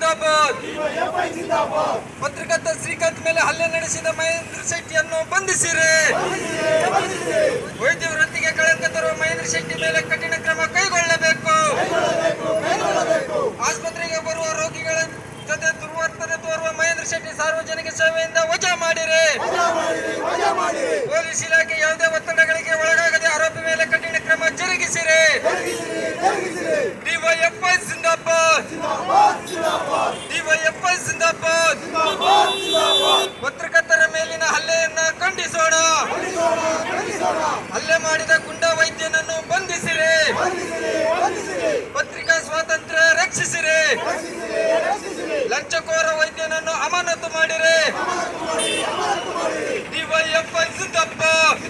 ಜಿಂದಾಬಾದ್. ಪತ್ರಕರ್ತ ಶ್ರೀಕಾಂತ್ ಮೇಲೆ ಹಲ್ಲೆ ನಡೆಸಿದ ಮಹೇಂದ್ರ ಶೆಟ್ಟಿಯನ್ನು ಬಂಧಿಸಿರಿ. ವೈದ್ಯ ವೃತ್ತಿಗೆ ಕಳಂಕ ತರುವ ಮಹೇಂದ್ರ ಶೆಟ್ಟಿ ಮೇಲೆ ಕಠಿಣ ಕ್ರಮ ಕೈಗೊಳ್ಳಬೇಕು. ಆಸ್ಪತ್ರೆಗೆ ಬರುವ ರೋಗಿಗಳ ಜೊತೆ ದುರ್ವರ್ತನೆ ತೋರುವ ಮಹೇಂದ್ರ ಶೆಟ್ಟಿ ಸಾರ್ವಜನಿಕ ಸೇವೆಯಿಂದ ವಜಾ ಮಾಡಿರಿ. ಪೊಲೀಸ್ ಇಲಾಖೆ ಯಾವುದೇ ಒತ್ತಡಗಳಿಗೆ ಒಳಗಾಗದೆ ಆರೋಪಿ ಮೇಲೆ ಕಠಿಣ ಕ್ರಮ ಜರುಗಿಸಿರಿ. ಡಿವೈಎಫ್ಐ ಜಿಂದಾಬಾದ್. ಡಿವೈಎಫ್ಐ ಜಿಂದಾಬಾದ್. ಪತ್ರಕರ್ತರ ಮೇಲಿನ ಹಲ್ಲೆಯನ್ನ ಖಂಡಿಸೋಣ. ಹಲ್ಲೆ ಮಾಡಿದ ಗುಂಡಾ ವೈದ್ಯನನ್ನು ಬಂಧಿಸಿರಿ. ಪತ್ರಿಕಾ ಸ್ವಾತಂತ್ರ್ಯ ರಕ್ಷಿಸಿರಿ. ಲಂಚಕೋರ ವೈದ್ಯನನ್ನು ಅಮಾನತು ಮಾಡಿರಿ. ಡಿವೈಎಫ್ಐ ಜಿಂದಾಬಾದ್.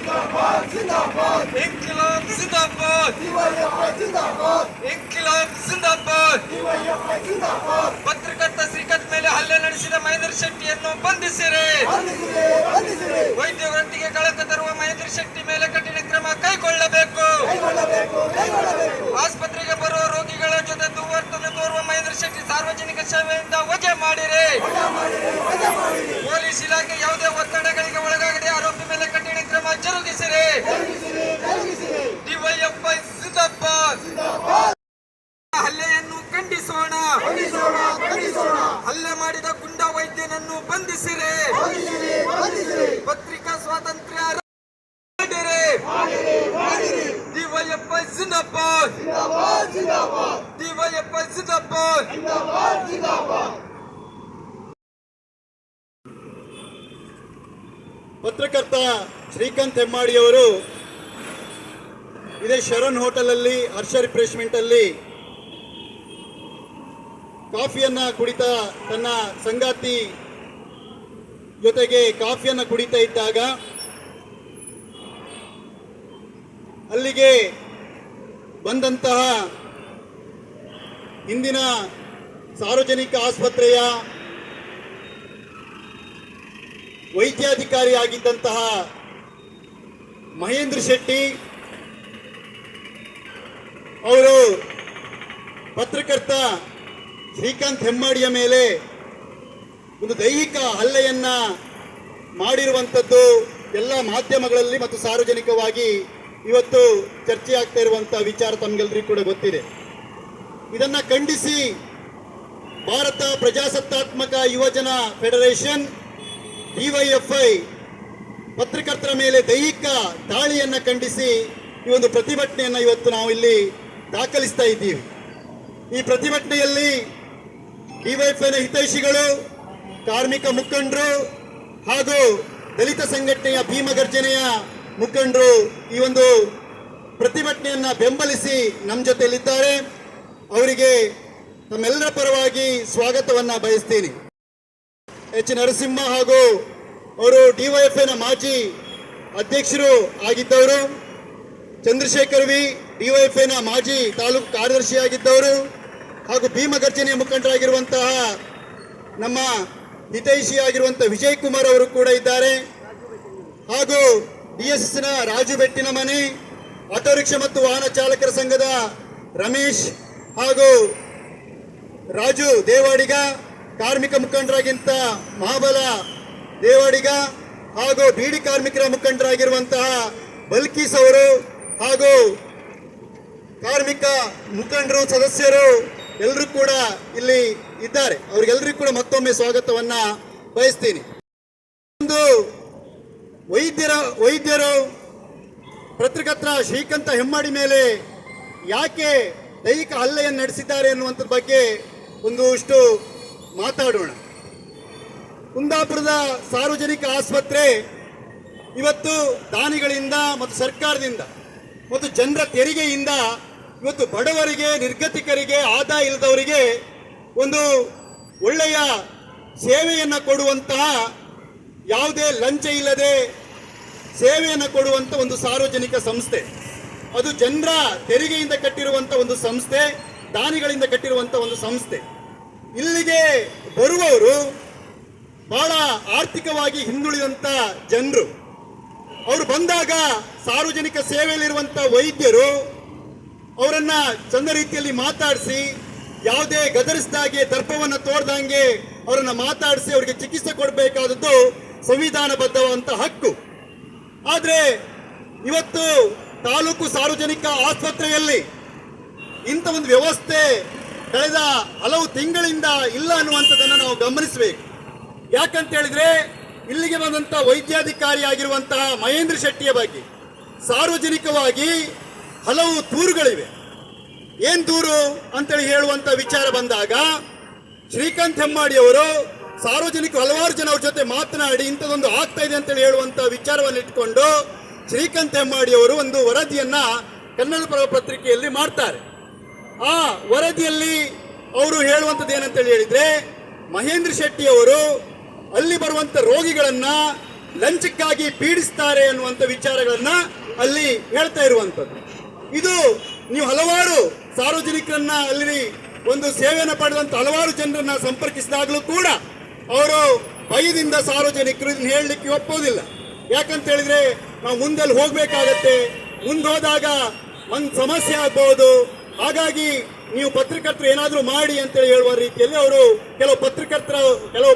ಇನ್ಕಿಲಾಬ್ ಜಿಂದಾಬಾದ್. ಇನ್ಕಿಲಾಬ್ ಜಿಂದಾಬಾದ್. ಪತ್ರಕರ್ತ ಶ್ರೀಕಾಂತ್ ಮೇಲೆ ಹಲ್ಲೆ ನಡೆಸಿದ ಮಹೇಂದ್ರ ಶೆಟ್ಟಿಯನ್ನು ಬಂಧಿಸಿರಿ. ವೈದ್ಯ ವೃತ್ತಿಗೆ ಕಳಂಕ ತರುವ ಮಹೇಂದ್ರ ಶೆಟ್ಟಿ ಮೇಲೆ ಕಠಿಣ ಕ್ರಮ ಕೈಗೊಳ್ಳಬೇಕು. ಆಸ್ಪತ್ರೆಗೆ ಬರುವ ರೋಗಿಗಳ ಜೊತೆ ದುರ್ವರ್ತನೆ ತೋರುವ ಮಹೇಂದ್ರ ಶೆಟ್ಟಿ ಸಾರ್ವಜನಿಕ ಸೇವೆಯಿಂದ ವಜಾ ಮಾಡಿರಿ. ಪೊಲೀಸ್ ಇಲಾಖೆ ಯಾವುದೇ ಒತ್ತಡಗಳಿಗೆ ಒಳಗಾಗದೆ ಆರೋಪಿ ಮೇಲೆ ಕಠಿಣ ಕ್ರಮ ಜರುಗಿಸಿರಿ. ಡಿವೈಎಫ್ಐ ಜಿಂದಾಬಾದ್. ಹಲ್ಲೆಯನ್ನು ಖಂಡಿಸೋಣ. ಹಲ್ಲೆ ಮಾಡಿದ ಗುಂಡಾ ವೈದ್ಯನನ್ನು ಬಂಧಿಸಿರಿ. ಪತ್ರಿಕಾ ಸ್ವಾತಂತ್ರ್ಯ ಮಾಡಿರಿ. ಡಿವೈಎಫ್ಐ ಜಿಂದಾಬಾದ್. ಡಿವೈಎಫ್ಐ ಜಿಂದಾಬಾದ್. ಪತ್ರಕರ್ತ ಶ್ರೀಕಾಂತ್ ಹೆಮ್ಮಾಡಿಯವರು ಇದೇ ಶರಣ್ ಹೋಟೆಲ್ ಅಲ್ಲಿ ಹರ್ಷ ರಿಫ್ರೆಶ್ಮೆಂಟ್ ಅಲ್ಲಿ ಕಾಫಿಯನ್ನ ಕುಡಿತಾ ತನ್ನ ಸಂಗಾತಿ ಜೊತೆಗೆ ಕಾಫಿಯನ್ನ ಕುಡಿತಾ ಇದ್ದಾಗ ಅಲ್ಲಿಗೆ ಬಂದಂತಹ ಇಂದಿನ ಸಾರ್ವಜನಿಕ ಆಸ್ಪತ್ರೆಯ ವೈದ್ಯಾಧಿಕಾರಿ ಆಗಿದ್ದಂತಹ ಮಹೇಂದ್ರ ಶೆಟ್ಟಿ ಅವರು ಪತ್ರಕರ್ತ ಶ್ರೀಕಾಂತ್ ಹೆಮ್ಮಾಡಿಯ ಮೇಲೆ ಒಂದು ದೈಹಿಕ ಹಲ್ಲೆಯನ್ನ ಮಾಡಿರುವಂಥದ್ದು ಎಲ್ಲ ಮಾಧ್ಯಮಗಳಲ್ಲಿ ಮತ್ತು ಸಾರ್ವಜನಿಕವಾಗಿ ಇವತ್ತು ಚರ್ಚೆ ಆಗ್ತಾ ಇರುವಂತಹ ವಿಚಾರ ತಮಗೆಲ್ಲರಿಗೂ ಕೂಡ ಗೊತ್ತಿದೆ. ಇದನ್ನ ಖಂಡಿಸಿ ಭಾರತ ಪ್ರಜಾಸತ್ತಾತ್ಮಕ ಯುವಜನ ಫೆಡರೇಷನ್ ಡಿವೈಎಫ್ಐ ಪತ್ರಕರ್ತರ ಮೇಲೆ ದೈಹಿಕ ದಾಳಿಯನ್ನ ಖಂಡಿಸಿ ಈ ಒಂದು ಪ್ರತಿಭಟನೆಯನ್ನ ಇವತ್ತು ನಾವು ಇಲ್ಲಿ ದಾಖಲಿಸ್ತಾ ಇದ್ದೀವಿ. ಈ ಪ್ರತಿಭಟನೆಯಲ್ಲಿ ಡಿವೈಎಫ್ಐನ ಹಿತೈಷಿಗಳು, ಕಾರ್ಮಿಕ ಮುಖಂಡರು ಹಾಗೂ ದಲಿತ ಸಂಘಟನೆಯ ಭೀಮಗರ್ಜನೆಯ ಮುಖಂಡರು ಈ ಒಂದು ಪ್ರತಿಭಟನೆಯನ್ನ ಬೆಂಬಲಿಸಿ ನಮ್ಮ ಜೊತೆಯಲ್ಲಿದ್ದಾರೆ. ಅವರಿಗೆ ತಮ್ಮೆಲ್ಲರ ಪರವಾಗಿ ಸ್ವಾಗತವನ್ನ ಬಯಸ್ತೀನಿ. ಎಚ್ ನರಸಿಂಹ ಹಾಗೂ ಅವರು ಡಿವೈಎಫ್ಐನ ಮಾಜಿ ಅಧ್ಯಕ್ಷರು ಆಗಿದ್ದವರು, ಚಂದ್ರಶೇಖರ್ ವಿ ಡಿವೈಎಫ್ಐನ ಮಾಜಿ ತಾಲೂಕು ಕಾರ್ಯದರ್ಶಿಯಾಗಿದ್ದವರು ಹಾಗೂ ಭೀಮಗರ್ಜನೆಯ ಮುಖಂಡರಾಗಿರುವಂತಹ ನಮ್ಮ ಹಿತೈಷಿಯಾಗಿರುವಂತಹ ವಿಜಯ್ ಕುಮಾರ್ ಅವರು ಕೂಡ ಇದ್ದಾರೆ. ಹಾಗೂ ಡಿಎಸ್ಎಸ್ನ ರಾಜು ಬೆಟ್ಟಿನ ಮನೆ, ಆಟೋ ರಿಕ್ಷಾ ಮತ್ತು ವಾಹನ ಚಾಲಕರ ಸಂಘದ ರಮೇಶ್ ಹಾಗೂ ರಾಜು ದೇವಾಡಿಗ, ಕಾರ್ಮಿಕ ಮುಖಂಡರಾಗಿಂತ ಮಹಾಬಲ ದೇವಾಡಿಗ ಹಾಗೂ ಬೀಡಿ ಕಾರ್ಮಿಕರ ಮುಖಂಡರಾಗಿರುವಂತಹ ಬಲ್ಕೀಸ್ ಅವರು ಹಾಗೂ ಕಾರ್ಮಿಕ ಮುಖಂಡರು ಸದಸ್ಯರು ಎಲ್ಲರೂ ಕೂಡ ಇಲ್ಲಿ ಇದ್ದಾರೆ. ಅವರಿಗೆಲ್ಲರಿಗೂ ಕೂಡ ಮತ್ತೊಮ್ಮೆ ಸ್ವಾಗತವನ್ನ ಬಯಸ್ತೀನಿ. ಒಂದು ವೈದ್ಯರು ಪತ್ರಕರ್ತ ಶ್ರೀಕಾಂತ್ ಹೆಮ್ಮಾಡಿ ಮೇಲೆ ಯಾಕೆ ದೈಹಿಕ ಹಲ್ಲೆಯನ್ನು ನಡೆಸಿದ್ದಾರೆ ಅನ್ನುವಂಥ ಬಗ್ಗೆ ಒಂದಷ್ಟು ಮಾತಾಡೋಣ. ಕುಂದಾಪುರದ ಸಾರ್ವಜನಿಕ ಆಸ್ಪತ್ರೆ ಇವತ್ತು ದಾನಿಗಳಿಂದ ಮತ್ತು ಸರ್ಕಾರದಿಂದ ಮತ್ತು ಜನರ ತೆರಿಗೆಯಿಂದ ಇವತ್ತು ಬಡವರಿಗೆ, ನಿರ್ಗತಿಕರಿಗೆ, ಆದಾಯ ಇಲ್ಲದವರಿಗೆ ಒಂದು ಒಳ್ಳೆಯ ಸೇವೆಯನ್ನು ಕೊಡುವಂತಹ, ಯಾವುದೇ ಲಂಚ ಇಲ್ಲದೆ ಸೇವೆಯನ್ನು ಕೊಡುವಂಥ ಒಂದು ಸಾರ್ವಜನಿಕ ಸಂಸ್ಥೆ. ಅದು ಜನರ ತೆರಿಗೆಯಿಂದ ಕಟ್ಟಿರುವಂಥ ಒಂದು ಸಂಸ್ಥೆ, ದಾನಿಗಳಿಂದ ಕಟ್ಟಿರುವಂಥ ಒಂದು ಸಂಸ್ಥೆ. ಇಲ್ಲಿಗೆ ಬರುವವರು ಬಹಳ ಆರ್ಥಿಕವಾಗಿ ಹಿಂದುಳಿದಂಥ ಜನರು. ಅವರು ಬಂದಾಗ ಸಾರ್ವಜನಿಕ ಸೇವೆಯಲ್ಲಿರುವಂಥ ವೈದ್ಯರು ಅವರನ್ನ ಚಂದ ರೀತಿಯಲ್ಲಿ ಮಾತಾಡಿಸಿ ಯಾವುದೇ ಗದರಿಸಿದಾಗೆ ದರ್ಪವನ್ನು ತೋರ್ದಂಗೆ ಅವರನ್ನ ಮಾತಾಡಿಸಿ ಅವರಿಗೆ ಚಿಕಿತ್ಸೆ ಕೊಡಬೇಕಾದದ್ದು ಸಂವಿಧಾನಬದ್ಧವಂತ ಹಕ್ಕು. ಆದ್ರೆ ಇವತ್ತು ತಾಲೂಕು ಸಾರ್ವಜನಿಕ ಆಸ್ಪತ್ರೆಯಲ್ಲಿ ಇಂಥ ಒಂದು ವ್ಯವಸ್ಥೆ ಕಳೆದ ಹಲವು ತಿಂಗಳಿಂದ ಇಲ್ಲ ಅನ್ನುವಂಥದ್ದನ್ನು ನಾವು ಗಮನಿಸಬೇಕು. ಯಾಕಂತ ಹೇಳಿದ್ರೆ ಇಲ್ಲಿಗೆ ಬಂದಂತ ವೈದ್ಯಾಧಿಕಾರಿ ಆಗಿರುವಂತಹ ಮಹೇಂದ್ರ ಶೆಟ್ಟಿಯ ಬಗ್ಗೆ ಸಾರ್ವಜನಿಕವಾಗಿ ಹಲವು ದೂರುಗಳಿವೆ. ಏನ್ ದೂರು ಅಂತೇಳಿ ಹೇಳುವಂತ ವಿಚಾರ ಬಂದಾಗ ಶ್ರೀಕಾಂತ್ ಹೆಮ್ಮಾಡಿ ಅವರು ಸಾರ್ವಜನಿಕರು ಹಲವಾರು ಜನ ಅವ್ರ ಜೊತೆ ಮಾತನಾಡಿ ಇಂಥದೊಂದು ಆಗ್ತಾ ಇದೆ ಅಂತೇಳಿ ಹೇಳುವಂತ ವಿಚಾರವನ್ನು ಇಟ್ಕೊಂಡು ಶ್ರೀಕಾಂತ್ ಹೆಮ್ಮಾಡಿ ಅವರು ಒಂದು ವರದಿಯನ್ನ ಕನ್ನಡಪ್ರಭ ಪತ್ರಿಕೆಯಲ್ಲಿ ಮಾಡ್ತಾರೆ. ಆ ವರದಿಯಲ್ಲಿ ಅವರು ಹೇಳುವಂಥದ್ದು ಏನಂತೇಳಿ ಹೇಳಿದ್ರೆ, ಮಹೇಂದ್ರ ಶೆಟ್ಟಿ ಅವರು ಅಲ್ಲಿ ಬರುವಂತ ರೋಗಿಗಳನ್ನ ಲಂಚಕ್ಕಾಗಿ ಪೀಡಿಸ್ತಾರೆ ಅನ್ನುವಂಥ ವಿಚಾರಗಳನ್ನ ಅಲ್ಲಿ ಹೇಳ್ತಾ ಇರುವಂಥದ್ದು. ಇದು ನೀವು ಹಲವಾರು ಸಾರ್ವಜನಿಕರನ್ನ ಅಲ್ಲಿ ಒಂದು ಸೇವೆಯನ್ನು ಪಡೆದಂತ ಹಲವಾರು ಜನರನ್ನ ಸಂಪರ್ಕಿಸಿದಾಗಲೂ ಕೂಡ ಅವರು ಭಯದಿಂದ ಸಾರ್ವಜನಿಕರು ಇದನ್ನ ಹೇಳಲಿಕ್ಕೆ ಒಪ್ಪೋದಿಲ್ಲ. ಯಾಕಂತ ಹೇಳಿದ್ರೆ ನಾವು ಮುಂದೆ ಹೋಗ್ಬೇಕಾಗತ್ತೆ, ಮುಂದೆ ಹೋದಾಗ ಒಂದು ಸಮಸ್ಯೆ ಆಗ್ಬಹುದು, ಹಾಗಾಗಿ ನೀವು ಪತ್ರಕರ್ತರು ಏನಾದರೂ ಮಾಡಿ ಅಂತೇಳಿ ಹೇಳುವ ರೀತಿಯಲ್ಲಿ ಅವರು ಕೆಲವು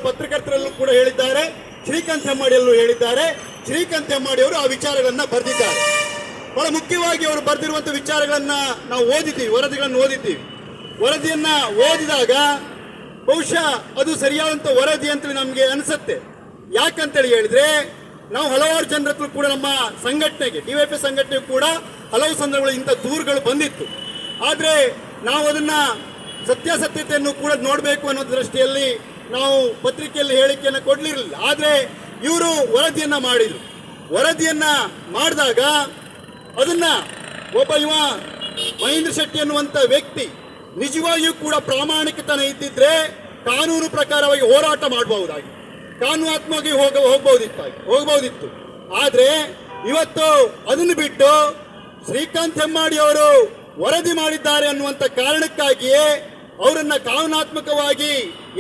ಪತ್ರಕರ್ತರಲ್ಲೂ ಕೂಡ ಹೇಳಿದ್ದಾರೆ. ಶ್ರೀಕಾಂತ್ ಹೆಮ್ಮಾಡಿಯಲ್ಲೂ ಹೇಳಿದ್ದಾರೆ. ಶ್ರೀಕಾಂತ್ ಹೆಮ್ಮಾಡಿ ಅವರು ಆ ವಿಚಾರಗಳನ್ನ ಬರೆದಿದ್ದಾರೆ. ಬಹಳ ಮುಖ್ಯವಾಗಿ ಅವರು ಬರೆದಿರುವಂತಹ ವಿಚಾರಗಳನ್ನ ನಾವು ಓದಿದ್ದೀವಿ, ವರದಿಗಳನ್ನು ಓದಿದ್ದೀವಿ. ವರದಿಯನ್ನ ಓದಿದಾಗ ಬಹುಶಃ ಅದು ಸರಿಯಾದಂತ ವರದಿ ಅಂತೇಳಿ ನಮಗೆ ಅನಿಸುತ್ತೆ. ಯಾಕಂತೇಳಿ ಹೇಳಿದ್ರೆ ನಾವು ಹಲವಾರು ಜನರ ಹತ್ರ ಕೂಡ ನಮ್ಮ ಸಂಘಟನೆಗೆ ಡಿವೈಎಫ್ಐ ಸಂಘಟನೆಗೆ ಕೂಡ ಹಲವು ಸಂದರ್ಭಗಳಲ್ಲಿ ಇಂಥ ದೂರುಗಳು ಬಂದಿತ್ತು. ಆದ್ರೆ ನಾವು ಅದನ್ನ ಸತ್ಯಾಸತ್ಯತೆಯನ್ನು ಕೂಡ ನೋಡಬೇಕು ಅನ್ನೋ ದೃಷ್ಟಿಯಲ್ಲಿ ನಾವು ಪತ್ರಿಕೆಯಲ್ಲಿ ಹೇಳಿಕೆಯನ್ನು ಕೊಡ್ಲಿರಲಿಲ್ಲ. ಆದ್ರೆ ಇವರು ವರದಿಯನ್ನ ಮಾಡಿದ್ರು. ವರದಿಯನ್ನ ಮಾಡಿದಾಗ ಅದನ್ನ ಒಬ್ಬ ಮಹೇಂದ್ರ ಶೆಟ್ಟಿ ಅನ್ನುವಂತ ವ್ಯಕ್ತಿ ನಿಜವಾಗಿಯೂ ಕೂಡ ಪ್ರಾಮಾಣಿಕತನ ಇದ್ದಿದ್ರೆ ಕಾನೂನು ಪ್ರಕಾರವಾಗಿ ಹೋರಾಟ ಮಾಡಬಹುದಾಗಿ ಕಾನೂನಾತ್ಮಕವಾಗಿ ಹೋಗಬಹುದಿತ್ತು. ಆದ್ರೆ ಇವತ್ತು ಅದನ್ನು ಬಿಟ್ಟು ಶ್ರೀಕಾಂತ್ ಹೆಮ್ಮಾಡಿ ಅವರು ವರದಿ ಮಾಡಿದ್ದಾರೆ ಅನ್ನುವಂಥ ಕಾರಣಕ್ಕಾಗಿಯೇ ಅವರನ್ನ ಕಾನೂನಾತ್ಮಕವಾಗಿ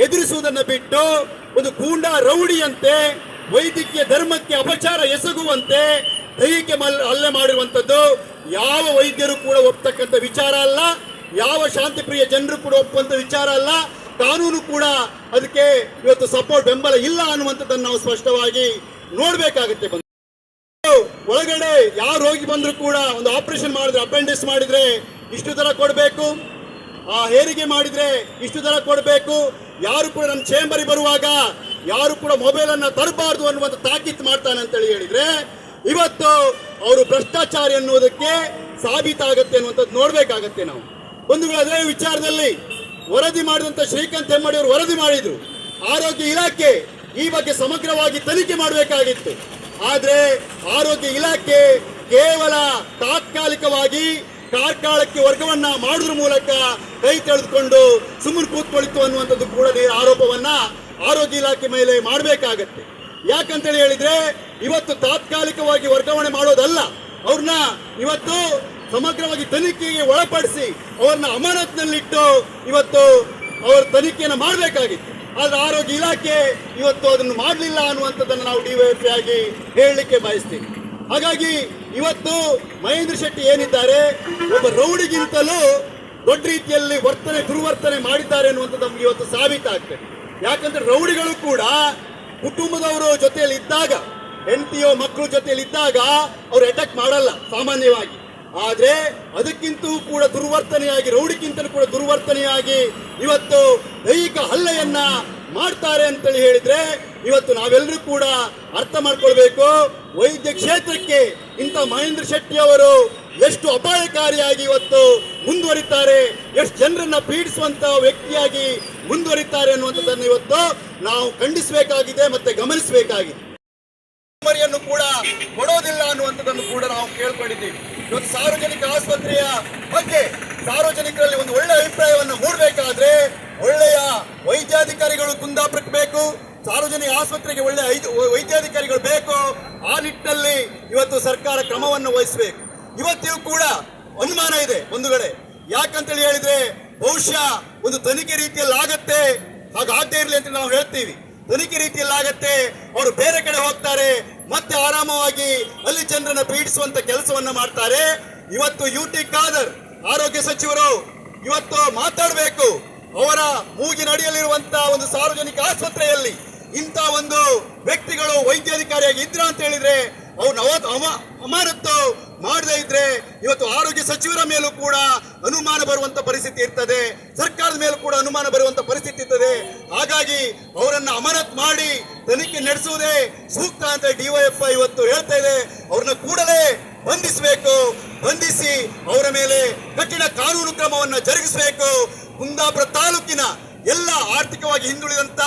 ಎದುರಿಸುವುದನ್ನು ಬಿಟ್ಟು ಒಂದು ಗೂಂಡಾ ರೌಡಿಯಂತೆ ವೈದ್ಯಕೀಯ ಧರ್ಮಕ್ಕೆ ಅಪಚಾರ ಎಸಗುವಂತೆ ದೈಹಿಕ ಹಲ್ಲೆ ಮಾಡಿರುವಂಥದ್ದು ಯಾವ ವೈದ್ಯರು ಕೂಡ ಒಪ್ಪತಕ್ಕಂಥ ವಿಚಾರ ಅಲ್ಲ, ಯಾವ ಶಾಂತಿಪ್ರಿಯ ಜನರು ಕೂಡ ಒಪ್ಪುವಂತ ವಿಚಾರ ಅಲ್ಲ. ಕಾನೂನು ಕೂಡ ಅದಕ್ಕೆ ಇವತ್ತು ಸಪೋರ್ಟ್ ಬೆಂಬಲ ಇಲ್ಲ ಅನ್ನುವಂಥದ್ದನ್ನು ನಾವು ಸ್ಪಷ್ಟವಾಗಿ ನೋಡ್ಬೇಕಾಗುತ್ತೆ. ಒಳಗಡೆ ಯಾವ ರೋಗಿ ಬಂದ್ರು ಕೂಡ ಒಂದು ಆಪರೇಷನ್ ಮಾಡಿದ್ರೆ, ಅಪೆಂಡಿಕ್ಸ್ ಮಾಡಿದ್ರೆ ಇಷ್ಟು ದರ ಕೊಡಬೇಕು, ಆ ಹೇರಿಗೆ ಮಾಡಿದ್ರೆ ಇಷ್ಟು ದರ ಕೊಡಬೇಕು, ಯಾರು ಕೂಡ ನಮ್ಮ ಚೇಂಬರ್ ಬರುವಾಗ ಯಾರು ಕೂಡ ಮೊಬೈಲ್ ಅನ್ನ ತರಬಾರ್ದು ಅನ್ನುವಂಥ ತಾಕೀತು ಮಾಡ್ತಾನೆ ಅಂತೇಳಿ ಹೇಳಿದ್ರೆ ಇವತ್ತು ಅವರು ಭ್ರಷ್ಟಾಚಾರಿ ಅನ್ನೋದಕ್ಕೆ ಸಾಬೀತಾಗತ್ತೆ ಅನ್ನುವಂಥದ್ದು ನೋಡ್ಬೇಕಾಗತ್ತೆ ನಾವು. ಒಂದು ಅದೇ ವಿಚಾರದಲ್ಲಿ ವರದಿ ಮಾಡಿದಂತ ಶ್ರೀಕಾಂತ್ ಹೆಮ್ಮಾಡಿ ಅವರು ವರದಿ ಮಾಡಿದ್ರು. ಆರೋಗ್ಯ ಇಲಾಖೆ ಈ ಬಗ್ಗೆ ಸಮಗ್ರವಾಗಿ ತನಿಖೆ ಮಾಡಬೇಕಾಗಿತ್ತು. ಆದ್ರೆ ಆರೋಗ್ಯ ಇಲಾಖೆ ಕೇವಲ ತಾತ್ಕಾಲಿಕವಾಗಿ ಕಾರ್ಕಳಕ್ಕೆ ವರ್ಗವನ್ನ ಮಾಡುವ ಮೂಲಕ ಕೈ ತೆಗೆದುಕೊಂಡು ಸುಮ್ಮನೆ ಕೂತ್ಕೊಳಿತು ಅನ್ನುವಂಥದ್ದು ಕೂಡ ಆರೋಪವನ್ನ ಆರೋಗ್ಯ ಇಲಾಖೆ ಮೇಲೆ ಮಾಡಬೇಕಾಗತ್ತೆ. ಯಾಕಂತೇಳಿ ಹೇಳಿದ್ರೆ ಇವತ್ತು ತಾತ್ಕಾಲಿಕವಾಗಿ ವರ್ಗಾವಣೆ ಮಾಡೋದಲ್ಲ, ಅವ್ರನ್ನ ಇವತ್ತು ಸಮಗ್ರವಾಗಿ ತನಿಖೆಗೆ ಒಳಪಡಿಸಿ ಅವ್ರನ್ನ ಅಮಾನತ್ನಲ್ಲಿಟ್ಟು ಇವತ್ತು ಅವರ ತನಿಖೆಯನ್ನು ಮಾಡಬೇಕಾಗಿತ್ತು. ಆದ್ರೆ ಆರೋಗ್ಯ ಇಲಾಖೆ ಇವತ್ತು ಅದನ್ನು ಮಾಡಲಿಲ್ಲ ಅನ್ನುವಂಥದ್ದನ್ನು ನಾವು ಡಿವೈಎಫ್ಐ ಆಗಿ ಹೇಳಲಿಕ್ಕೆ ಬಯಸ್ತೀವಿ. ಹಾಗಾಗಿ ಇವತ್ತು ಮಹೇಂದ್ರ ಶೆಟ್ಟಿ ಏನಿದ್ದಾರೆ ಒಬ್ಬ ರೌಡಿಗಿಂತಲೂ ದೊಡ್ಡ ರೀತಿಯಲ್ಲಿ ದುರ್ವರ್ತನೆ ಮಾಡಿದ್ದಾರೆ ಅನ್ನುವಂಥದ್ದು ನಮ್ಗೆ ಇವತ್ತು ಸಾಬೀತಾಗ್ತದೆ. ಯಾಕಂದ್ರೆ ರೌಡಿಗಳು ಕೂಡ ಕುಟುಂಬದವರು ಜೊತೆಯಲ್ಲಿ ಇದ್ದಾಗ, ಹೆಂಡತಿಯೋ ಮಕ್ಕಳು ಜೊತೆಯಲ್ಲಿ ಇದ್ದಾಗ ಅವ್ರು ಅಟ್ಯಾಕ್ ಮಾಡಲ್ಲ ಸಾಮಾನ್ಯವಾಗಿ. ಆದ್ರೆ ಅದಕ್ಕಿಂತಲೂ ಕೂಡ ದುರ್ವರ್ತನೆಯಾಗಿ, ರೌಡಿಗಿಂತಲೂ ಕೂಡ ದುರ್ವರ್ತನೆಯಾಗಿ ಇವತ್ತು ದೈಹಿಕ ಹಲ್ಲೆಯನ್ನ ಮಾಡ್ತಾರೆ ಅಂತೇಳಿ ಹೇಳಿದ್ರೆ ಇವತ್ತು ನಾವೆಲ್ಲರೂ ಕೂಡ ಅರ್ಥ ಮಾಡ್ಕೊಳ್ಬೇಕು, ವೈದ್ಯ ಕ್ಷೇತ್ರಕ್ಕೆ ಇಂಥ ಮಹೇಂದ್ರ ಶೆಟ್ಟಿ ಅವರು ಎಷ್ಟು ಅಪಾಯಕಾರಿಯಾಗಿ ಇವತ್ತು ಮುಂದುವರಿತಾರೆ, ಎಷ್ಟು ಜನರನ್ನ ಪೀಡಿಸುವಂತ ವ್ಯಕ್ತಿಯಾಗಿ ಮುಂದುವರಿತಾರೆ ಅನ್ನುವಂಥದ್ದನ್ನು ಇವತ್ತು ನಾವು ಖಂಡಿಸಬೇಕಾಗಿದೆ ಮತ್ತೆ ಗಮನಿಸಬೇಕಾಗಿದೆ. ಮರಿಯನ್ನು ಕೂಡ ಕೊಡೋದಿಲ್ಲ ಅನ್ನುವಂಥದ್ದನ್ನು ಕೂಡ ನಾವು ಕೇಳ್ಕೊಂಡಿದ್ದೀವಿ. ಇವತ್ತು ಸಾರ್ವಜನಿಕ ಆಸ್ಪತ್ರೆಯ ಬಗ್ಗೆ ಸಾರ್ವಜನಿಕರಲ್ಲಿ ಒಂದು ಒಳ್ಳೆ ಅಭಿಪ್ರಾಯವನ್ನು ಮೂಡಬೇಕಾದ್ರೆ ಒಳ್ಳೆಯ ವೈದ್ಯಾಧಿಕಾರಿಗಳು ಕುಂದಾಪುರಕ್ಕೆ ಬೇಕು, ಸಾರ್ವಜನಿಕ ಆಸ್ಪತ್ರೆಗೆ ಒಳ್ಳೆ ವೈದ್ಯಾಧಿಕಾರಿಗಳು ಬೇಕು. ಆ ನಿಟ್ಟಿನಲ್ಲಿ ಇವತ್ತು ಸರ್ಕಾರ ಕ್ರಮವನ್ನು ವಹಿಸಬೇಕು. ಇವತ್ತಿಗೂ ಕೂಡ ಅನುಮಾನ ಇದೆ ಒಂದು ಕಡೆ. ಯಾಕಂತೇಳಿ ಹೇಳಿದ್ರೆ ಬಹುಶಃ ಒಂದು ತನಿಖೆ ರೀತಿಯಲ್ಲಿ ಆಗತ್ತೆ, ಹಾಗಾಗದೇ ಇರಲಿ ಅಂತ ನಾವು ಹೇಳ್ತೀವಿ. ತನಿಖೆ ರೀತಿಯಲ್ಲಿ ಆಗತ್ತೆ, ಅವರು ಬೇರೆ ಕಡೆ ಹೋಗ್ತಾರೆ, ಮತ್ತೆ ಆರಾಮವಾಗಿ ಅಲ್ಲಿ ಜನರನ್ನ ಪೀಡಿಸುವಂತ ಕೆಲಸವನ್ನ ಮಾಡ್ತಾರೆ. ಇವತ್ತು UT ಖಾದರ್ ಆರೋಗ್ಯ ಸಚಿವರು ಇವತ್ತು ಮಾತಾಡಬೇಕು. ಅವರ ಮೂಗಿನಡಿಯಲ್ಲಿರುವಂತಹ ಒಂದು ಸಾರ್ವಜನಿಕ ಆಸ್ಪತ್ರೆಯಲ್ಲಿ ಇಂಥ ಒಂದು ವ್ಯಕ್ತಿಗಳು ವೈದ್ಯಾಧಿಕಾರಿಯಾಗಿ ಇದ್ರ ಅಂತ ಹೇಳಿದ್ರೆ ಅವ್ರು ಅಮಾನತ್ತು ಮಾಡದೇ ಇದ್ರೆ ಇವತ್ತು ಆರೋಗ್ಯ ಸಚಿವರ ಮೇಲೂ ಕೂಡ ಅನುಮಾನ ಬರುವಂತ ಪರಿಸ್ಥಿತಿ ಇರ್ತದೆ, ಸರ್ಕಾರದ ಮೇಲೂ ಕೂಡ ಅನುಮಾನ ಬರುವಂತ ಪರಿಸ್ಥಿತಿ ಇರ್ತದೆ. ಹಾಗಾಗಿ ಅವರನ್ನ ಅಮಾನತ್ ಮಾಡಿ ತನಿಖೆ ನಡೆಸುವುದೇ ಸೂಕ್ತ ಅಂತ ಡಿವೈಎಫ್ಐ ಇವತ್ತು ಹೇಳ್ತಾ ಇದೆ. ಅವ್ರನ್ನ ಕೂಡಲೇ ಬಂಧಿಸಬೇಕು, ಬಂಧಿಸಿ ಅವರ ಮೇಲೆ ಕಠಿಣ ಕಾನೂನು ಕ್ರಮವನ್ನು ಜರುಗಿಸಬೇಕು. ಕುಂದಾಪುರ ತಾಲೂಕಿನ ಎಲ್ಲ ಆರ್ಥಿಕವಾಗಿ ಹಿಂದುಳಿದಂತ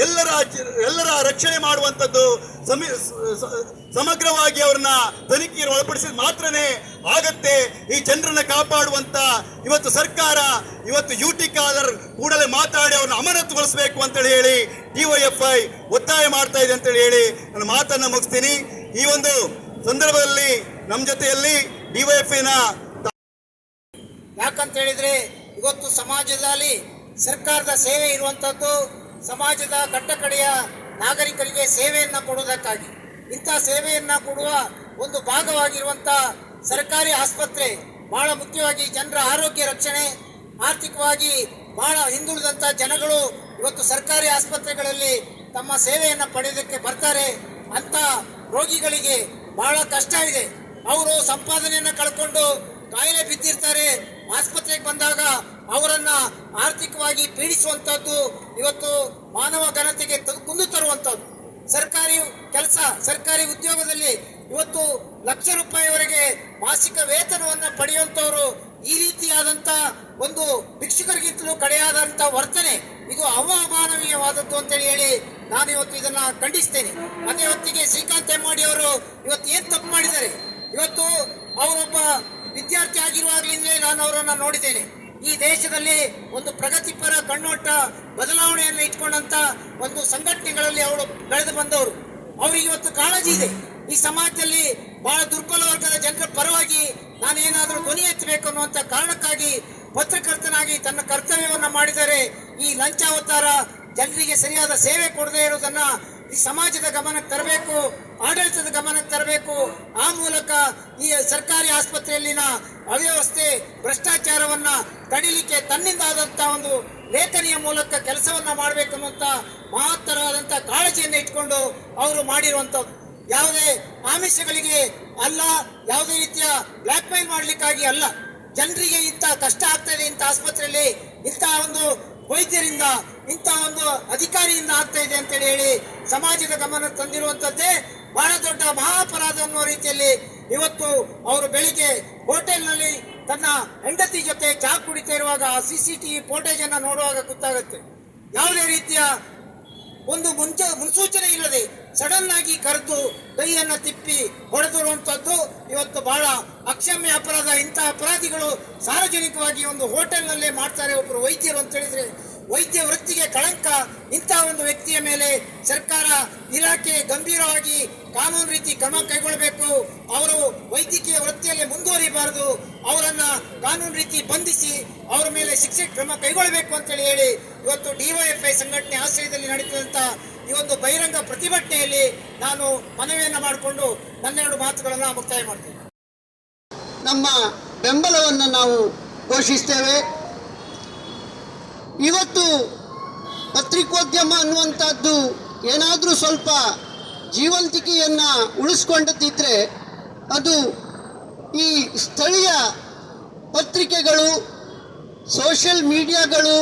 ಎಲ್ಲರ ರಕ್ಷಣೆ ಮಾಡುವಂತದ್ದು ಸಮಗ್ರವಾಗಿ ಅವ್ರನ್ನ ತನಿಖೆಗೆ ಒಳಪಡಿಸಿದ ಮಾತ್ರನೇ ಆಗತ್ತೆ. ಈ ಜನರನ್ನ ಕಾಪಾಡುವಂತ ಇವತ್ತು ಸರ್ಕಾರ ಇವತ್ತು ಯುಟಿ ಖಾದರ್ ಕೂಡಲೇ ಮಾತಾಡಿ ಅವ್ರನ್ನ ಅಮಾನತುಗೊಳಿಸಬೇಕು ಅಂತೇಳಿ ಹೇಳಿ ಡಿವೈಎಫ್ಐ ಒತ್ತಾಯ ಮಾಡ್ತಾ ಇದೆ ಅಂತೇಳಿ ಹೇಳಿ ನನ್ನ ಮಾತನ್ನ ಮುಗಿಸ್ತೀನಿ. ಈ ಒಂದು ಸಂದರ್ಭದಲ್ಲಿ ನಮ್ಮ ಜೊತೆಯಲ್ಲಿ ಡಿವೈಎಫ್ಐನ ಯಾಕಂತ ಹೇಳಿದ್ರೆ ಇವತ್ತು ಸಮಾಜದಲ್ಲಿ ಸರ್ಕಾರದ ಸೇವೆ ಇರುವಂತದ್ದು, ಸಮಾಜದ ಕಟ್ಟಕಡೆಯ ನಾಗರಿಕರಿಗೆ ಸೇವೆಯನ್ನ ಕೊಡುವುದಕ್ಕಾಗಿ ಇಂಥ ಸೇವೆಯನ್ನ ಕೊಡುವ ಒಂದು ಭಾಗವಾಗಿರುವಂತ ಸರ್ಕಾರಿ ಆಸ್ಪತ್ರೆ ಬಹಳ ಮುಖ್ಯವಾಗಿ ಜನರ ಆರೋಗ್ಯ ರಕ್ಷಣೆ, ಆರ್ಥಿಕವಾಗಿ ಬಹಳ ಹಿಂದುಳಿದಂತ ಜನಗಳು ಇವತ್ತು ಸರ್ಕಾರಿ ಆಸ್ಪತ್ರೆಗಳಲ್ಲಿ ತಮ್ಮ ಸೇವೆಯನ್ನ ಪಡೆಯೋದಕ್ಕೆ ಬರ್ತಾರೆ. ಅಂತ ರೋಗಿಗಳಿಗೆ ಬಹಳ ಕಷ್ಟ ಇದೆ. ಅವರು ಸಂಪಾದನೆಯನ್ನ ಕಳ್ಕೊಂಡು ಕಾಯಿಲೆ ಬಿದ್ದಿರ್ತಾರೆ. ಆಸ್ಪತ್ರೆಗೆ ಬಂದಾಗ ಅವರನ್ನ ಆರ್ಥಿಕವಾಗಿ ಪೀಡಿಸುವಂತದ್ದು ಇವತ್ತು ಮಾನವ ಘನತೆಗೆ ಕುಂದು ತರುವಂತದ್ದು. ಸರ್ಕಾರಿ ಕೆಲಸ, ಸರ್ಕಾರಿ ಉದ್ಯೋಗದಲ್ಲಿ ಇವತ್ತು ಲಕ್ಷ ರೂಪಾಯಿವರೆಗೆ ಮಾಸಿಕ ವೇತನವನ್ನು ಪಡೆಯುವಂತವರು ಈ ರೀತಿಯಾದಂತ ಒಂದು ಭಿಕ್ಷುಕರಿಗಿಂತಲೂ ಕಡೆಯಾದಂತ ವರ್ತನೆ, ಇದು ಅಮಾನವೀಯವಾದದ್ದು ಅಂತೇಳಿ ಹೇಳಿ ನಾನು ಇವತ್ತು ಇದನ್ನ ಖಂಡಿಸ್ತೇನೆ. ಅದೇ ಹೊತ್ತಿಗೆ ಶ್ರೀಕಾಂತ್ ಹೆಮ್ಮಾಡಿ ಅವರು ಇವತ್ತು ಏನ್ ತಪ್ಪು ಮಾಡಿದ್ದಾರೆ? ಇವತ್ತು ಅವರೊಬ್ಬ ವಿದ್ಯಾರ್ಥಿ ಆಗಿರುವಾಗಲಿಂದಲೇ ನಾನು ಅವರನ್ನ ನೋಡಿದ್ದೇನೆ. ಈ ದೇಶದಲ್ಲಿ ಒಂದು ಪ್ರಗತಿಪರ ಕಣ್ಣೋಟ ಬದಲಾವಣೆಯನ್ನು ಇಟ್ಕೊಂಡಂತ ಒಂದು ಸಂಘಟನೆಗಳಲ್ಲಿ ಅವರು ಬೆಳೆದು ಬಂದವರು. ಅವರಿಗೆ ಇವತ್ತು ಕಾಳಜಿ ಇದೆ. ಈ ಸಮಾಜದಲ್ಲಿ ಬಹಳ ದುರ್ಬಲ ವರ್ಗದ ಜನರ ಪರವಾಗಿ ನಾನೇನಾದರೂ ಧ್ವನಿ ಎತ್ತಬೇಕು ಅನ್ನುವಂತ ಕಾರಣಕ್ಕಾಗಿ ಪತ್ರಕರ್ತನಾಗಿ ತನ್ನ ಕರ್ತವ್ಯವನ್ನ ಮಾಡಿದರೆ ಈ ಲಂಚಾವತಾರ ಜನರಿಗೆ ಸರಿಯಾದ ಸೇವೆ ಕೊಡದೇ ಇರುವುದನ್ನ ಈ ಸಮಾಜದ ಗಮನಕ್ಕೆ ತರಬೇಕು, ಆಡಳಿತದ ಗಮನಕ್ಕೆ ತರಬೇಕು. ಆ ಮೂಲಕ ಈ ಸರ್ಕಾರಿ ಆಸ್ಪತ್ರೆಯಲ್ಲಿನ ಅವ್ಯವಸ್ಥೆ, ಭ್ರಷ್ಟಾಚಾರವನ್ನ ತಡಿಲಿಕ್ಕೆ ತನ್ನಿಂದ ಆದಂತಹ ಒಂದು ಲೇಖನಿಯ ಮೂಲಕ ಕೆಲಸವನ್ನ ಮಾಡಬೇಕನ್ನುವಂತ ಮಹತ್ತರವಾದಂತ ಕಾಳಜಿಯನ್ನು ಇಟ್ಕೊಂಡು ಅವರು ಮಾಡಿರುವಂತದ್ದು. ಯಾವುದೇ ಆಮಿಷಗಳಿಗೆ ಅಲ್ಲ, ಯಾವುದೇ ರೀತಿಯ ಬ್ಲಾಕ್ ಮೇಲ್ ಮಾಡ್ಲಿಕ್ಕಾಗಿ ಅಲ್ಲ. ಜನರಿಗೆ ಇಂಥ ಕಷ್ಟ ಆಗ್ತಾ ಇದೆ, ಇಂಥ ಆಸ್ಪತ್ರೆಯಲ್ಲಿ ಇಂಥ ಒಂದು ವೈದ್ಯರಿಂದ, ಇಂಥ ಒಂದು ಅಧಿಕಾರಿಯಿಂದ ಆಗ್ತಾ ಇದೆ ಅಂತೇಳಿ ಹೇಳಿ ಸಮಾಜದ ಗಮನ ತಂದಿರುವಂತದ್ದೇ ಬಹಳ ದೊಡ್ಡ ಮಹಾಪರಾಧ ಅನ್ನುವ ರೀತಿಯಲ್ಲಿ ಇವತ್ತು ಅವರು ಬೆಳಿಗ್ಗೆ ಹೋಟೆಲ್ನಲ್ಲಿ ತನ್ನ ಹೆಂಡತಿ ಜೊತೆ ಚಹಾ ಕುಡಿತಾ ಇರುವಾಗ CCTV ಫೋಟೇಜ್ ಅನ್ನ ನೋಡುವಾಗ ಗೊತ್ತಾಗುತ್ತೆ. ಯಾವುದೇ ರೀತಿಯ ಒಂದು ಮುನ್ಸೂಚನೆ ಇಲ್ಲದೆ ಸಡನ್ ಆಗಿ ಕರೆದು ಕೈಯನ್ನ ತಿಪ್ಪಿ ಹೊಡೆದಿರುವಂತದ್ದು ಇವತ್ತು ಬಹಳ ಅಕ್ಷಮ್ಯ ಅಪರಾಧ. ಇಂಥ ಅಪರಾಧಿಗಳು ಸಾರ್ವಜನಿಕವಾಗಿ ಒಂದು ಹೋಟೆಲ್ನಲ್ಲೇ ಮಾಡ್ತಾರೆ ಒಬ್ಬರು ವೈದ್ಯರು ಅಂತ ಹೇಳಿದ್ರೆ ವೈದ್ಯ ವೃತ್ತಿಗೆ ಕಳಂಕ. ಇಂತಹ ಒಂದು ವ್ಯಕ್ತಿಯ ಮೇಲೆ ಸರ್ಕಾರ, ಇಲಾಖೆ ಗಂಭೀರವಾಗಿ ಕಾನೂನು ರೀತಿ ಕ್ರಮ ಕೈಗೊಳ್ಳಬೇಕು. ಅವರು ವೈದ್ಯಕೀಯ ವೃತ್ತಿಯಲ್ಲಿ ಮುಂದುವರಿಬಾರದು, ಅವರನ್ನ ಕಾನೂನು ರೀತಿ ಬಂಧಿಸಿ ಅವರ ಮೇಲೆ ಶಿಕ್ಷೆ ಕ್ರಮ ಕೈಗೊಳ್ಳಬೇಕು ಅಂತೇಳಿ ಹೇಳಿ ಇವತ್ತು ಡಿವೈಎಫ್ಐ ಸಂಘಟನೆ ಆಶ್ರಯದಲ್ಲಿ ನಡೀತಿರುವಂತ ಈ ಒಂದು ಬಹಿರಂಗ ಪ್ರತಿಭಟನೆಯಲ್ಲಿ ನಾನು ಮನವಿಯನ್ನ ಮಾಡಿಕೊಂಡು ನನ್ನೆರಡು ಮಾತುಗಳನ್ನ ಮುಕ್ತಾಯ ಮಾಡ್ತೇನೆ. ನಮ್ಮ ಬೆಂಬಲವನ್ನು ನಾವು ಘೋಷಿಸ್ತೇವೆ. ಇವತ್ತು ಪತ್ರಿಕೋದ್ಯಮ ಅನ್ನುವಂಥದ್ದು ಏನಾದರೂ ಸ್ವಲ್ಪ ಜೀವಂತಿಕೆಯನ್ನು ಉಳಿಸ್ಕೊಂಡದಿದ್ದರೆ ಅದು ಈ ಸ್ಥಳೀಯ ಪತ್ರಿಕೆಗಳು, ಸೋಷಿಯಲ್ ಮೀಡಿಯಾಗಳು,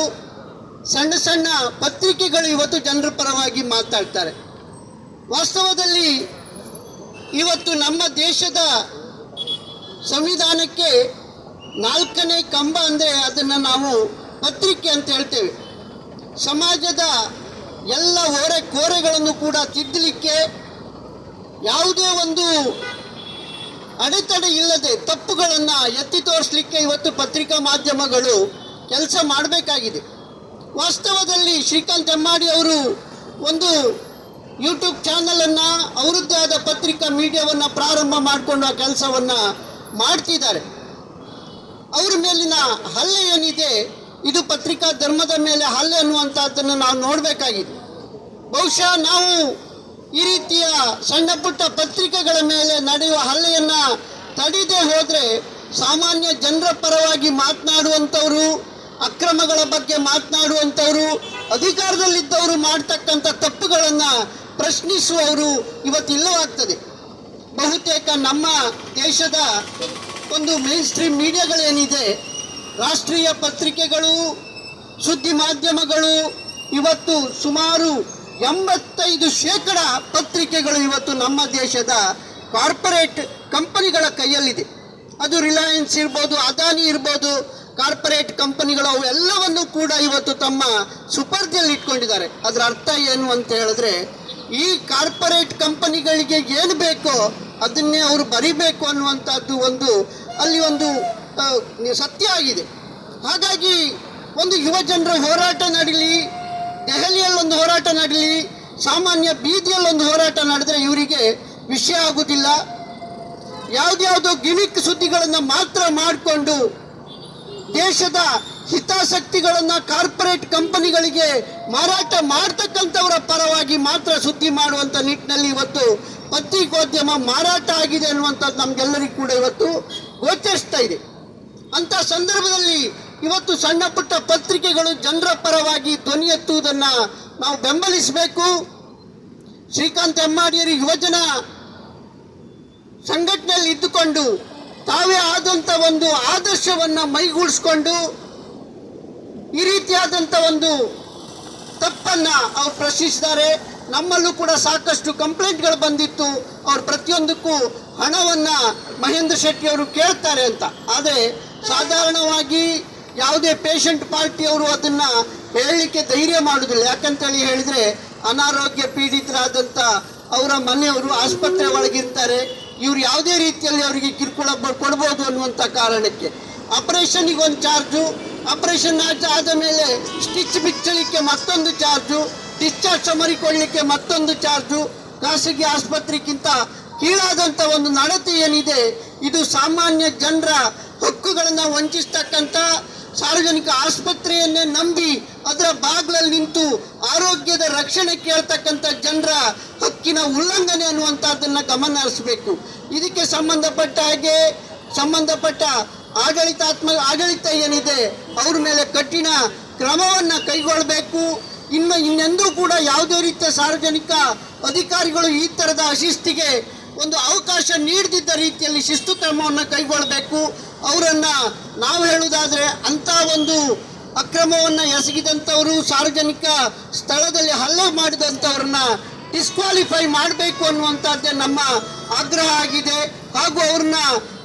ಸಣ್ಣ ಸಣ್ಣ ಪತ್ರಿಕೆಗಳು ಇವತ್ತು ಜನರ ಪರವಾಗಿ ಮಾತಾಡ್ತಾರೆ. ವಾಸ್ತವದಲ್ಲಿ ಇವತ್ತು ನಮ್ಮ ದೇಶದ ಸಂವಿಧಾನಕ್ಕೆ 4ನೇ ಕಂಬ ಅಂದರೆ ಅದನ್ನು ನಾವು ಪತ್ರಿಕೆ ಅಂತ ಹೇಳ್ತೇವೆ. ಸಮಾಜದ ಎಲ್ಲ ಕೋರೆಗಳನ್ನು ಕೂಡ ತಿದ್ದಲಿಕ್ಕೆ, ಯಾವುದೇ ಒಂದು ಅಡೆತಡೆ ಇಲ್ಲದೆ ತಪ್ಪುಗಳನ್ನು ಎತ್ತಿ ತೋರಿಸಲಿಕ್ಕೆ ಇವತ್ತು ಪತ್ರಿಕಾ ಮಾಧ್ಯಮಗಳು ಕೆಲಸ ಮಾಡಬೇಕಾಗಿದೆ. ವಾಸ್ತವದಲ್ಲಿ ಶ್ರೀಕಾಂತ್ ಹೆಮ್ಮಾಡಿ ಅವರು ಒಂದು ಯೂಟ್ಯೂಬ್ ಚಾನಲನ್ನು, ಅವರದ್ದೇ ಆದ ಪತ್ರಿಕಾ ಮೀಡಿಯಾವನ್ನು ಪ್ರಾರಂಭ ಮಾಡಿಕೊಂಡು ಆ ಕೆಲಸವನ್ನು ಮಾಡ್ತಿದ್ದಾರೆ. ಅವರ ಮೇಲಿನ ಹಲ್ಲೆ ಏನಿದೆ, ಇದು ಪತ್ರಿಕಾ ಧರ್ಮದ ಮೇಲೆ ಹಲ್ಲೆ ಅನ್ನುವಂಥದ್ದನ್ನು ನಾವು ನೋಡಬೇಕಾಗಿದೆ. ಬಹುಶಃ ನಾವು ಈ ರೀತಿಯ ಸಣ್ಣ ಪುಟ್ಟ ಪತ್ರಿಕೆಗಳ ಮೇಲೆ ನಡೆಯುವ ಹಲ್ಲೆಯನ್ನು ತಡೆದೇ ಹೋದರೆ ಸಾಮಾನ್ಯ ಜನರ ಪರವಾಗಿ ಮಾತನಾಡುವಂಥವರು, ಅಕ್ರಮಗಳ ಬಗ್ಗೆ ಮಾತನಾಡುವ ಇರ್ತಕ್ಕಂಥವ್ರು, ಅಧಿಕಾರದಲ್ಲಿದ್ದವರು ಮಾಡ್ತಕ್ಕಂಥ ತಪ್ಪುಗಳನ್ನು ಪ್ರಶ್ನಿಸುವವರು ಇವತ್ತಿಲ್ಲವಾಗ್ತದೆ. ಬಹುತೇಕ ನಮ್ಮ ದೇಶದ ಒಂದು ಮೇನ್ ಸ್ಟ್ರೀಮ್ ಮೀಡಿಯಾಗಳೇನಿದೆ, ರಾಷ್ಟ್ರೀಯ ಪತ್ರಿಕೆಗಳು, ಸುದ್ದಿ ಮಾಧ್ಯಮಗಳು ಇವತ್ತು ಸುಮಾರು 85% ಪತ್ರಿಕೆಗಳು ಇವತ್ತು ನಮ್ಮ ದೇಶದ ಕಾರ್ಪೊರೇಟ್ ಕಂಪನಿಗಳ ಕೈಯಲ್ಲಿದೆ. ಅದು ರಿಲಯನ್ಸ್ ಇರ್ಬೋದು, ಅದಾನಿ ಇರ್ಬೋದು, ಕಾರ್ಪೊರೇಟ್ ಕಂಪನಿಗಳು ಅವೆಲ್ಲವನ್ನು ಕೂಡ ಇವತ್ತು ತಮ್ಮ ಸುಪರ್ದಿಯಲ್ಲಿ ಇಟ್ಕೊಂಡಿದ್ದಾರೆ. ಅದರ ಅರ್ಥ ಏನು ಅಂತ ಹೇಳಿದ್ರೆ, ಈ ಕಾರ್ಪೊರೇಟ್ ಕಂಪನಿಗಳಿಗೆ ಏನು ಬೇಕೋ ಅದನ್ನೇ ಅವರು ಬರಿಬೇಕು ಅನ್ನುವಂಥದ್ದು ಅಲ್ಲಿ ಒಂದು ಸತ್ಯ ಆಗಿದೆ. ಹಾಗಾಗಿ ಒಂದು ಯುವ ಜನರ ಹೋರಾಟ ನಡೀಲಿ, ದೆಹಲಿಯಲ್ಲಿ ಒಂದು ಹೋರಾಟ ನಡೀಲಿ, ಸಾಮಾನ್ಯ ಬೀದಿಯಲ್ಲಿ ಒಂದು ಹೋರಾಟ ನಡೆದರೆ ಇವರಿಗೆ ವಿಷಯ ಆಗುವುದಿಲ್ಲ. ಯಾವುದ್ಯಾವುದೋ ಗಿಮಿಕ್ ಸುದ್ದಿಗಳನ್ನು ಮಾತ್ರ ಮಾಡಿಕೊಂಡು ದೇಶದ ಹಿತಾಸಕ್ತಿಗಳನ್ನು ಕಾರ್ಪೊರೇಟ್ ಕಂಪನಿಗಳಿಗೆ ಮಾರಾಟ ಮಾಡ್ತಕ್ಕಂಥವರ ಪರವಾಗಿ ಮಾತ್ರ ಸುದ್ದಿ ಮಾಡುವಂಥ ನಿಟ್ಟಿನಲ್ಲಿ ಇವತ್ತು ಪತ್ರಿಕೋದ್ಯಮ ಮಾರಾಟ ಆಗಿದೆ ಅನ್ನುವಂಥದ್ದು ನಮಗೆಲ್ಲರಿಗೂ ಕೂಡ ಇವತ್ತು ಗೋಚರಿಸ್ತಾ ಇದೆ. ಅಂಥ ಸಂದರ್ಭದಲ್ಲಿ ಇವತ್ತು ಸಣ್ಣ ಪುಟ್ಟ ಪತ್ರಿಕೆಗಳು ಜನರ ಪರವಾಗಿ ಧ್ವನಿ ಎತ್ತುವುದನ್ನು ನಾವು ಬೆಂಬಲಿಸಬೇಕು. ಶ್ರೀಕಾಂತ್ ಹೆಮ್ಮಾಡಿಯವರು ಯುವಜನ ಸಂಘಟನೆಯಲ್ಲಿ ಇದ್ದುಕೊಂಡು ತಾವೇ ಆದಂಥ ಒಂದು ಆದರ್ಶವನ್ನು ಮೈಗೂಡಿಸ್ಕೊಂಡು ಈ ರೀತಿಯಾದಂಥ ಒಂದು ತಪ್ಪನ್ನು ಅವ್ರು ಪ್ರಶ್ನಿಸಿದ್ದಾರೆ. ನಮ್ಮಲ್ಲೂ ಕೂಡ ಸಾಕಷ್ಟು ಕಂಪ್ಲೇಂಟ್ಗಳು ಬಂದಿತ್ತು. ಅವ್ರು ಪ್ರತಿಯೊಂದಕ್ಕೂ ಹಣವನ್ನು ಮಹೇಂದ್ರ ಶೆಟ್ಟಿ ಅವರು ಕೇಳ್ತಾರೆ ಅಂತ. ಆದರೆ ಸಾಧಾರಣವಾಗಿ ಯಾವುದೇ ಪೇಷಂಟ್ ಪಾರ್ಟಿಯವರು ಅದನ್ನು ಹೇಳಲಿಕ್ಕೆ ಧೈರ್ಯ ಮಾಡೋದಿಲ್ಲ. ಯಾಕಂತೇಳಿ ಹೇಳಿದರೆ ಅನಾರೋಗ್ಯ ಪೀಡಿತರಾದಂಥ ಅವರ ಮನೆಯವರು ಆಸ್ಪತ್ರೆ ಒಳಗಿರ್ತಾರೆ. ಇವರು ಯಾವುದೇ ರೀತಿಯಲ್ಲಿ ಅವರಿಗೆ ಕಿರುಕುಳ ಕೊಡ್ಬೋದು ಅನ್ನುವಂಥ ಕಾರಣಕ್ಕೆ ಆಪರೇಷನ್ಗೆ ಒಂದು ಚಾರ್ಜು, ಆಪರೇಷನ್ ಆದ ಮೇಲೆ ಸ್ಟಿಚ್ ಬಿಚ್ಚಲಿಕ್ಕೆ ಮತ್ತೊಂದು ಚಾರ್ಜು, ಡಿಸ್ಚಾರ್ಜ್ ಸಮರಿ ಕೊಡಲಿಕ್ಕೆ ಮತ್ತೊಂದು ಚಾರ್ಜು. ಖಾಸಗಿ ಆಸ್ಪತ್ರೆಗಿಂತ ಕೀಳಾದಂಥ ಒಂದು ನಡತೆ ಏನಿದೆ, ಇದು ಸಾಮಾನ್ಯ ಜನರ ಹಕ್ಕುಗಳನ್ನು ವಂಚಿಸ್ತಕ್ಕಂಥ, ಸಾರ್ವಜನಿಕ ಆಸ್ಪತ್ರೆಯನ್ನೇ ನಂಬಿ ಅದರ ಬಾಗಿಲಲ್ಲಿ ನಿಂತು ಆರೋಗ್ಯದ ರಕ್ಷಣೆ ಕೇಳ್ತಕ್ಕಂಥ ಜನರ ಹಕ್ಕಿನ ಉಲ್ಲಂಘನೆ ಅನ್ನುವಂಥದ್ದನ್ನು ಗಮನ ಹರಿಸಬೇಕು. ಇದಕ್ಕೆ ಸಂಬಂಧಪಟ್ಟ ಆಡಳಿತ ಏನಿದೆ ಅವ್ರ ಮೇಲೆ ಕಠಿಣ ಕ್ರಮವನ್ನು ಕೈಗೊಳ್ಳಬೇಕು. ಇನ್ನೆಂದೂ ಕೂಡ ಯಾವುದೇ ರೀತಿಯ ಸಾರ್ವಜನಿಕ ಅಧಿಕಾರಿಗಳು ಈ ಥರದ ಅಶಿಸ್ತಿಗೆ ಒಂದು ಅವಕಾಶ ನೀಡದಿದ್ದ ರೀತಿಯಲ್ಲಿ ಶಿಸ್ತು ಕ್ರಮವನ್ನು ಕೈಗೊಳ್ಳಬೇಕು. ಅವರನ್ನು ನಾವು ಹೇಳುವುದಾದರೆ ಅಂಥ ಒಂದು ಅಕ್ರಮವನ್ನು ಎಸಗಿದಂಥವರು, ಸಾರ್ವಜನಿಕ ಸ್ಥಳದಲ್ಲಿ ಹಲ್ಲೆ ಮಾಡಿದಂಥವ್ರನ್ನ ಡಿಸ್ಕ್ವಾಲಿಫೈ ಮಾಡಬೇಕು ಅನ್ನುವಂಥದ್ದೇ ನಮ್ಮ ಆಗ್ರಹ ಆಗಿದೆ. ಹಾಗೂ ಅವ್ರನ್ನ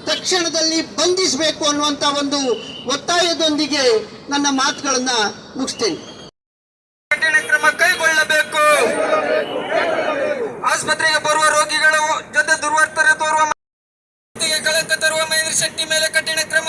ತಕ್ಷಣದಲ್ಲಿ ಬಂಧಿಸಬೇಕು ಅನ್ನುವಂಥ ಒಂದು ಒತ್ತಾಯದೊಂದಿಗೆ ನನ್ನ ಮಾತುಗಳನ್ನು ಮುಗಿಸ್ತೇನೆ. ಕಠಿಣ ಕ್ರಮ ಕೈಗೊಳ್ಳಬೇಕು. ಆಸ್ಪತ್ರೆಗೆ ಬರುವ ರೋಗಿಗಳ ಜೊತೆ ದುರ್ವರ್ತನೆ ತೋರುವ ಕಳಂಕ ತರುವ ಮಹೇಂದ್ರ ಶೆಟ್ಟಿ ಮೇಲೆ ಕಠಿಣ ಕ್ರಮ